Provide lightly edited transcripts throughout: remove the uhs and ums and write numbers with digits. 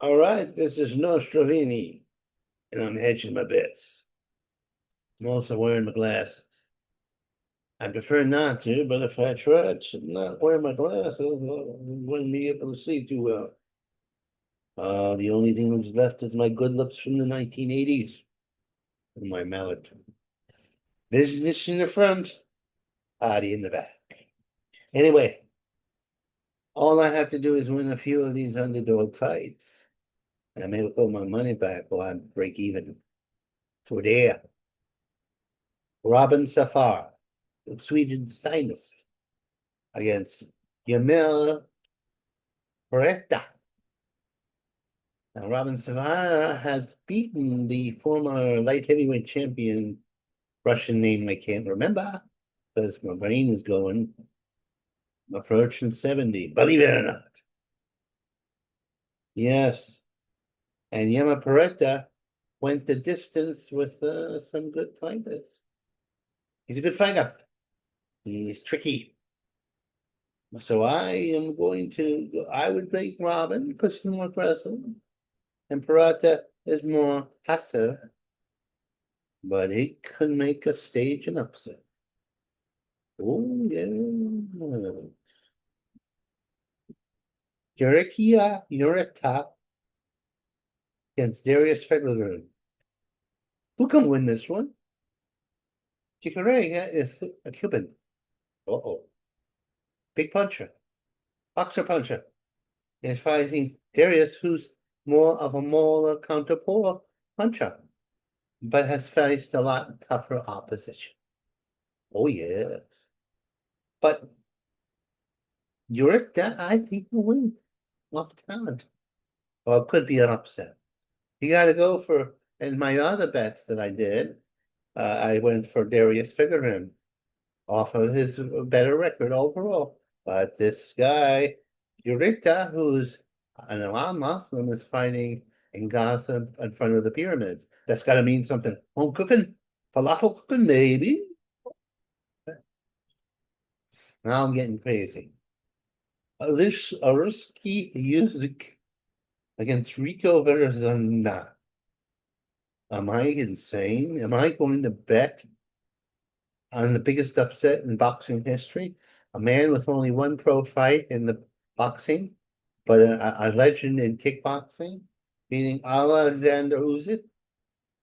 All right, this is Nostrovini, and I'm hedging my bets. I'm also wearing my glasses. I prefer not to, but if I tried to not wear my glasses, I wouldn't be able to see too well. The only thing that's left is my good looks from the 1980s and my mallet. Business in the front, party in the back. Anyway, all I have to do is win a few of these underdog fights, and I may get my money back or I break even. So there, Robin Safar, Sweden's finest, against Yamil Peretta. Now, Robin Savannah has beaten the former light heavyweight champion, Russian name I can't remember because my brain is going approaching 70, believe it or not. Yes. And Yama Peretta went the distance with some good fighters. He's a good fighter. He's tricky. So I would break Robin because he's more aggressive. And Peralta is more passive, but he could make a stage an upset. Oh, yeah. Yureta against Darius Fegler. Who can win this one? Chikorega is a Cuban. Uh-oh. Big puncher. Boxer puncher. Is fighting Darius, who's more of a mauler counterpour puncher, but has faced a lot tougher opposition. Oh, yes. But Yureta, I think, will win off talent. Or it could be an upset. You got to go for, and my other bets that I did, I went for Darius Figueroa off of his better record overall. But this guy, Yurita, who's an Imam Muslim, is fighting in Gaza in front of the pyramids. That's got to mean something. Home cooking, falafel cooking, maybe. Now I'm getting crazy. Ariski Yuzik against Rico Verezana. Am I insane? Am I going to bet on the biggest upset in boxing history? A man with only one pro fight in the boxing, but a legend in kickboxing, meaning Alexander Usyk,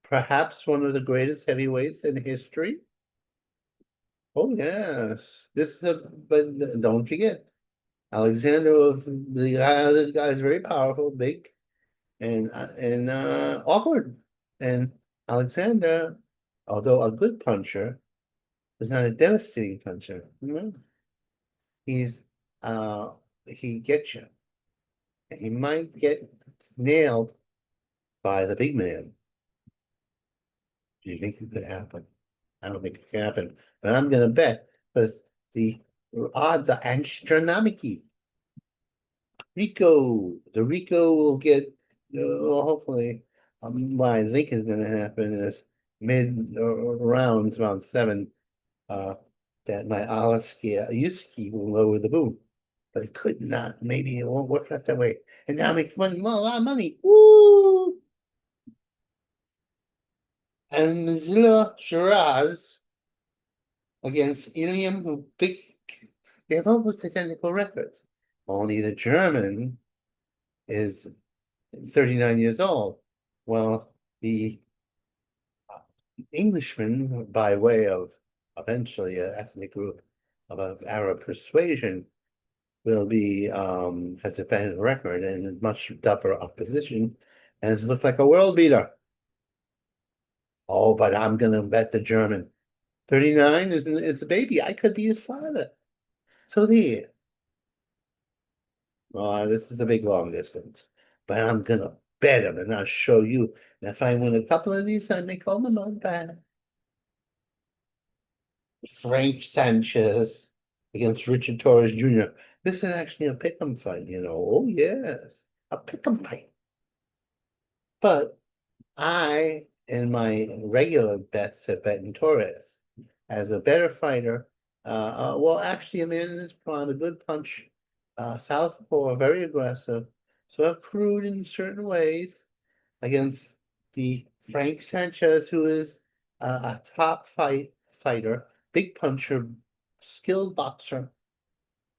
perhaps one of the greatest heavyweights in history. Oh yes, but don't forget, Alexander, the guy is very powerful, big, and awkward. And Alexander, although a good puncher, is not a devastating puncher. No. He's he gets you. He might get nailed by the big man. Do you think it could happen? I don't think it can happen, but I'm gonna bet because the odds are astronomical. The Rico will get hopefully. What I think is going to happen is mid rounds, round seven, uh, that my Yuski will lower the boom, but it could not. Maybe it won't work out that way, and now make a lot of money. Woo! And Zilla Shiraz against Iliam, who big. They have almost identical records. Only the German is 39 years old. Well, the Englishman, by way of eventually an ethnic group of Arab persuasion, will be has a better record and much tougher opposition, and has looked like a world beater. Oh, but I'm gonna bet the German. 39 is a baby. I could be his father. So there. This is a big long distance, but I'm gonna bet him, and I'll show you. And if I win a couple of these, I make all the money back. Frank Sanchez against Richard Torres Jr. This is actually a pick'em fight, you know. Oh yes, a pick'em fight. But I, in my regular bets, have betting Torres as a better fighter. Well, actually, a man in his prime, a good punch, southpaw, very aggressive. so crude in certain ways against the Frank Sanchez, who is a top fighter, big puncher, skilled boxer.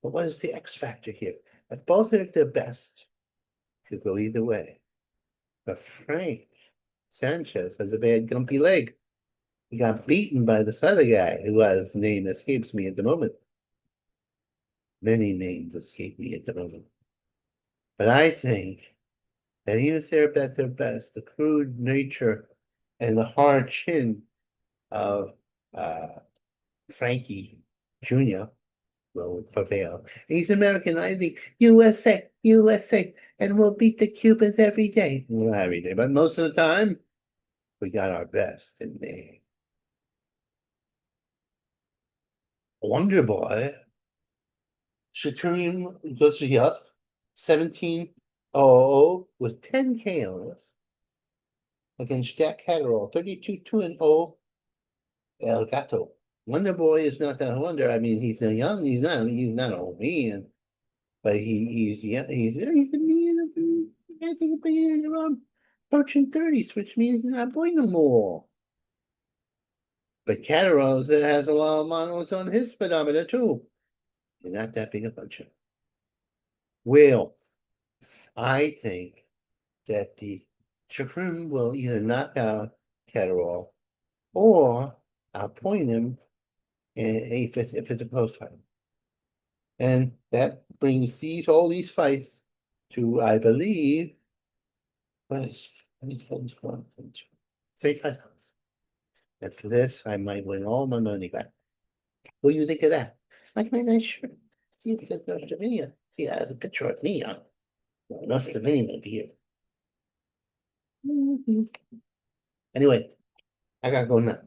But what is the X factor here? If both are at their best, could go either way. But Frank Sanchez has a bad gumpy leg. He got beaten by this other guy whose name escapes me at the moment. Many names escape me at the moment. But I think that even if they're at their best, the crude nature and the hard chin of uh, Frankie Jr. will prevail. He's American. I think USA, USA, and we'll beat the Cubans every day. Well, every day, but most of the time, we got our best in the Wonder Boy. Shakurim Gosiyov, 17-0 with 10 KOs against Jack Catterall, 32-2-0 El Gato. Wonder Boy is not that wonder. I mean, he's a young, he's not an old man, but he's young, he's a man of, I think, around approaching 30s, which means he's not a boy no more. But Catterall has a lot of models on his speedometer too. You're not that big a puncher. Well, I think that the Shakrim will either knock out Catterall or outpoint him if it's a close fight. And that brings all these fights to, I believe, was 35 pounds. And for this, I might win all my money back. What do you think of that? Like my nice shirt. See, it says Nostrovania. See, that has a picture of me on it. Nostrovania here. Anyway, I gotta go now.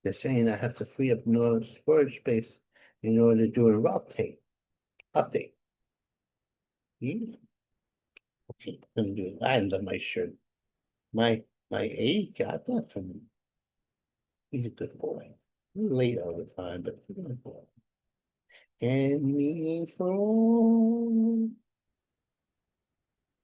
They're saying I have to free up more storage space in order to do a update. Okay, I'm doing. I love my shirt. My aide got that from me. He's a good boy. He's late all the time, but he's a good boy. And me for